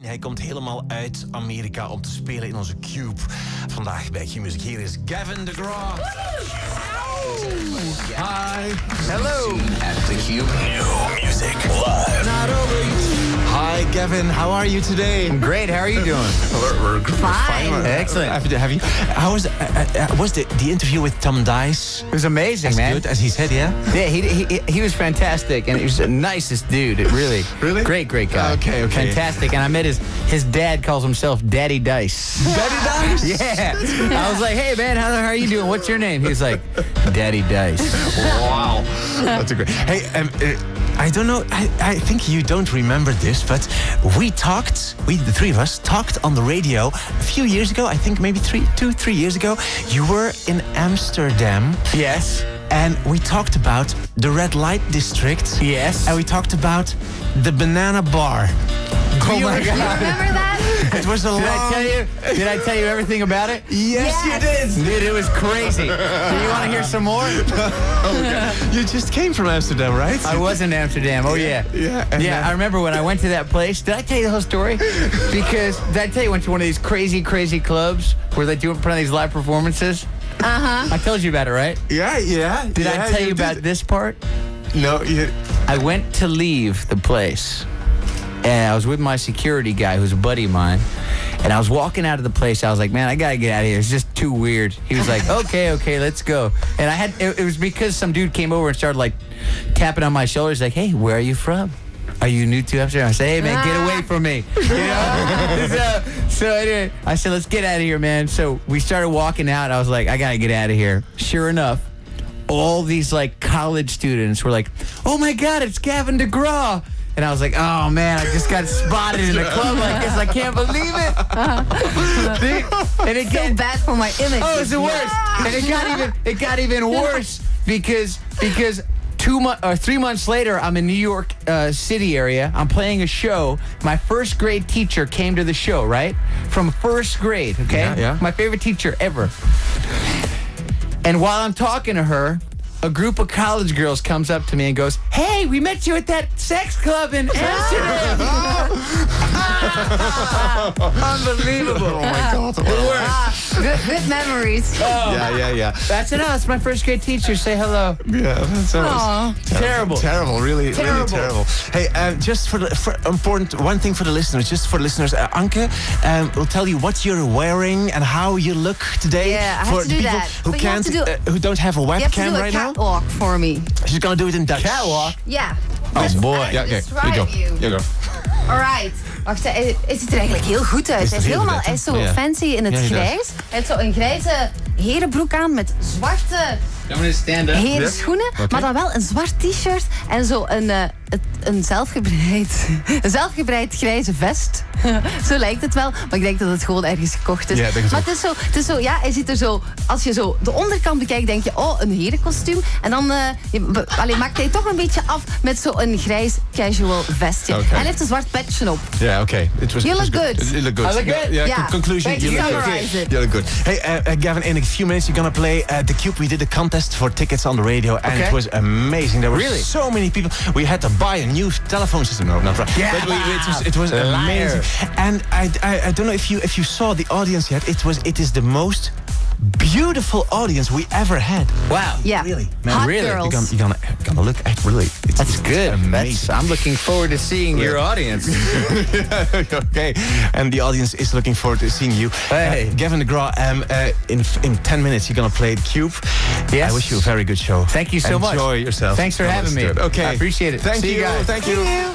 Hij komt helemaal uit Amerika om te spelen in onze Cube. Vandaag bij Q-Music. Hier is Gavin DeGraw. Hi. Hello. At the Cube. New music live. Not over. Hi, Gavin. How are you today? I'm great. How are you doing? We're fine. Excellent. Have you? How was the interview with Tom Dice? It was amazing, as man. Good as he said, yeah. Yeah, he was fantastic, and he was the nicest dude. Really, great guy. Okay. Fantastic. And I met his dad calls himself Daddy Dice. Daddy Dice? Yeah. I was like, hey man, how are you doing? What's your name? He was like, Daddy Dice. Wow, that's a great. Hey, I don't know. I think you don't remember this, but we, the three of us, talked on the radio a few years ago. I think maybe 3 years ago. You were in Amsterdam. Yes. And we talked about the red light district. Yes. And we talked about the banana bar. Oh my God. You remember that? It was a long... Did I tell you everything about it? Yes, you did. Dude, it was crazy. Do you want to hear some more? You just came from Amsterdam, right? I was in Amsterdam. Oh, yeah. Yeah. I remember when I went to that place. Did I tell you the whole story? Because, did I tell you I went to one of these crazy clubs where they do put on these live performances? I told you about it, right? Yeah. Did I tell you about this part? No, I went to leave the place, and I was with my security guy, who's a buddy of mine, and I was walking out of the place. I was like, man, I gotta get out of here. It's just too weird. He was like, okay, let's go. And it was because some dude came over and started like tapping on my shoulders, like, hey, where are you from? Are you new to Amsterdam? I said, hey man, get away from me. You know? So anyway, I said, let's get out of here, man. So we started walking out. I was like, I gotta get out of here. Sure enough, all these like college students were like, oh my God, it's Gavin DeGraw. And I was like, oh man, I just got spotted in a club like this. I can't believe it. And it So bad for my image. Oh, it's the worst. And it got even worse because 3 months later, I'm in New York City area. I'm playing a show. My first grade teacher came to the show, right? From first grade, okay? Yeah. My favorite teacher ever. And while I'm talking to her, a group of college girls comes up to me and goes, hey, we met you at that sex club in Amsterdam. Unbelievable. Oh my God. Good memories. Yeah. That's it. It's my first grade teacher. Say hello. Yeah, that's Terrible. Terrible, really terrible. Hey, just for important one thing for the listeners, Anke will tell you what you're wearing and how you look today. Yeah, I for have to do people that. who But you have can't, to do- who don't have a You have to webcam do a right now. catwalk for me. She's gonna do it in Dutch. Catwalk. Ja. Oh boy. Ja, Okay. describe You go. Alright. Wacht, hij ziet er eigenlijk heel goed uit. Hij is heel helemaal, goed uit, hij is zo ja. fancy in het Ja, inderdaad. grijs. Hij heeft zo een grijze herenbroek aan met zwarte I'm gonna stand up. herenschoenen. Oké. Maar dan wel een zwart t-shirt en zo een zelfgebreid grijze vest. Zo lijkt het wel, maar ik denk dat het gewoon ergens gekocht is. Ja, ik denk het maar het is zo, ja, hij ziet er zo, als je zo de onderkant bekijkt, denk je, oh, een herenkostuum. En dan maakt hij toch een beetje af met zo'n grijs casual vestje. Oké. En hij heeft een zwart petje op. Yeah, okay. You look good. You look good. I look good? Yeah. Conclusion. Thank you. You look good. Summarize it. You look good. Hey, Gavin, in a few minutes you're gonna play The Cube. We did a contest for tickets on the radio, and Okay. it was amazing. There were Really? so many people. We had to buy a new telephone system. No, not right. Yeah. But it was Liar. amazing. And I don't know if you saw the audience yet. It is the most beautiful audience we ever had. Wow. Yeah. Really, man. Hot Really? girls. You're gonna look at really. That's good. Amazing. I'm looking forward to seeing your audience. Okay, and the audience is looking forward to seeing you. Hey. Gavin DeGraw, in 10 minutes you're gonna play The Cube. Yes. I wish you a very good show. Thank you so much. Enjoy yourself. Thanks for having me. Okay. I appreciate it. Thank See you you guys. Thank you.